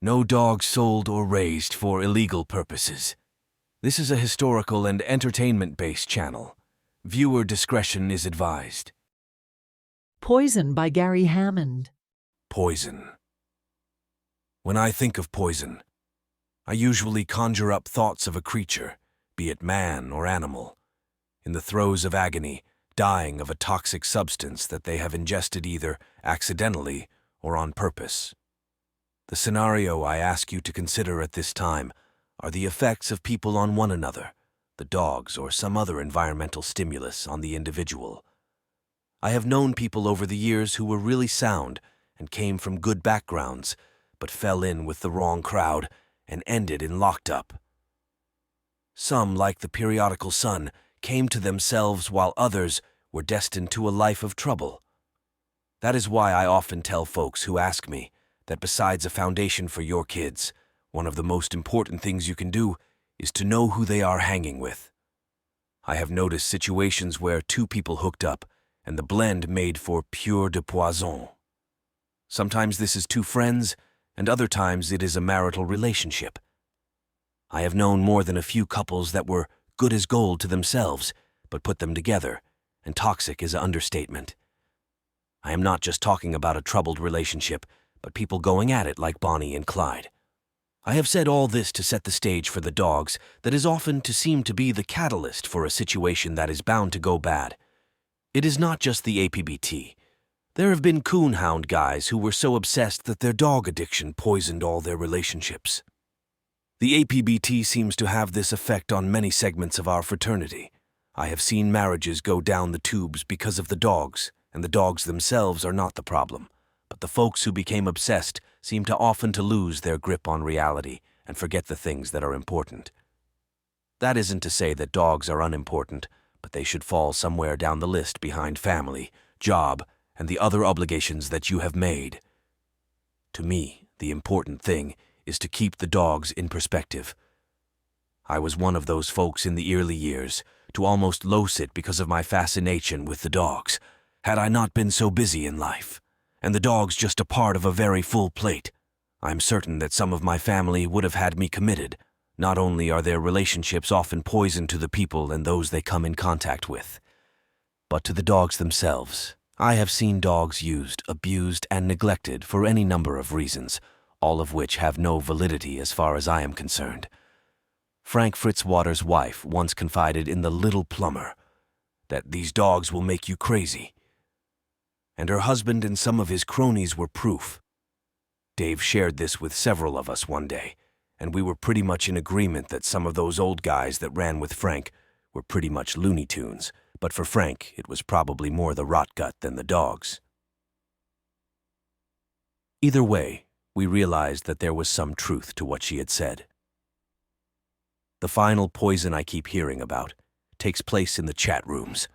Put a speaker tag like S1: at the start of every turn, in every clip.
S1: No dogs sold or raised for illegal purposes. This is a historical and entertainment-based channel. Viewer discretion is advised.
S2: Poison by Gary Hammond.
S1: Poison. When I think of poison, I usually conjure up thoughts of a creature, be it man or animal, in the throes of agony, dying of a toxic substance that they have ingested either accidentally or on purpose. The scenario I ask you to consider at this time are the effects of people on one another, the dogs or some other environmental stimulus on the individual. I have known people over the years who were really sound and came from good backgrounds, but fell in with the wrong crowd and ended in locked up. Some, like the periodical sun, came to themselves while others were destined to a life of trouble. That is why I often tell folks who ask me that besides a foundation for your kids, one of the most important things you can do is to know who they are hanging with. I have noticed situations where two people hooked up and the blend made for pure de poison. Sometimes this is two friends, and other times it is a marital relationship. I have known more than a few couples that were good as gold to themselves, but put them together, and toxic is an understatement. I am not just talking about a troubled relationship, but people going at it like Bonnie and Clyde. I have said all this to set the stage for the dogs that is often to seem to be the catalyst for a situation that is bound to go bad. It is not just the APBT. There have been coonhound guys who were so obsessed that their dog addiction poisoned all their relationships. The APBT seems to have this effect on many segments of our fraternity. I have seen marriages go down the tubes because of the dogs, and the dogs themselves are not the problem. But the folks who became obsessed seem to often to lose their grip on reality and forget the things that are important. That isn't to say that dogs are unimportant, but they should fall somewhere down the list behind family, job, and the other obligations that you have made. To me, the important thing is to keep the dogs in perspective. I was one of those folks in the early years to almost lose it because of my fascination with the dogs, had I not been so busy in life, and the dogs just a part of a very full plate. I'm certain that some of my family would have had me committed. Not only are their relationships often poison to the people and those they come in contact with, but to the dogs themselves. I have seen dogs used, abused, and neglected for any number of reasons, all of which have no validity as far as I am concerned. Frank Fritzwater's wife once confided in the Little Plumber that these dogs will make you crazy. And her husband and some of his cronies were proof. Dave shared this with several of us one day, and we were pretty much in agreement that some of those old guys that ran with Frank were pretty much Looney Tunes, but for Frank, it was probably more the rot gut than the dogs. Either way, we realized that there was some truth to what she had said. The final poison I keep hearing about takes place in the chat rooms.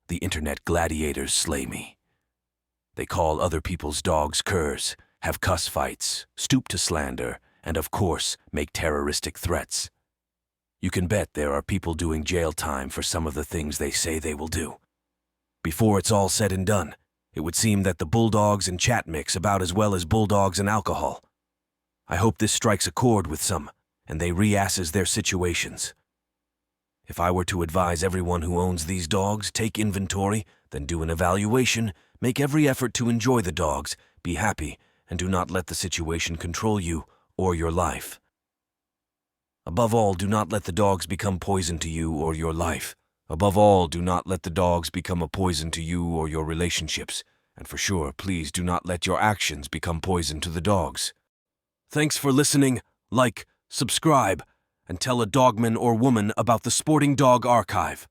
S1: The internet gladiators slay me. They call other people's dogs curs, have cuss fights, stoop to slander, and of course, make terroristic threats. You can bet there are people doing jail time for some of the things they say they will do. Before it's all said and done, it would seem that the bulldogs and chat mix about as well as bulldogs and alcohol. I hope this strikes a chord with some, and they reassess their situations. If I were to advise everyone who owns these dogs, take inventory, then do an evaluation, make every effort to enjoy the dogs, be happy, and do not let the situation control you or your life. Above all, do not let the dogs become poison to you or your life. Above all, do not let the dogs become a poison to you or your relationships. And for sure, please do not let your actions become poison to the dogs. Thanks for listening. Like, subscribe, and tell a dogman or woman about the Sporting Dog Archive.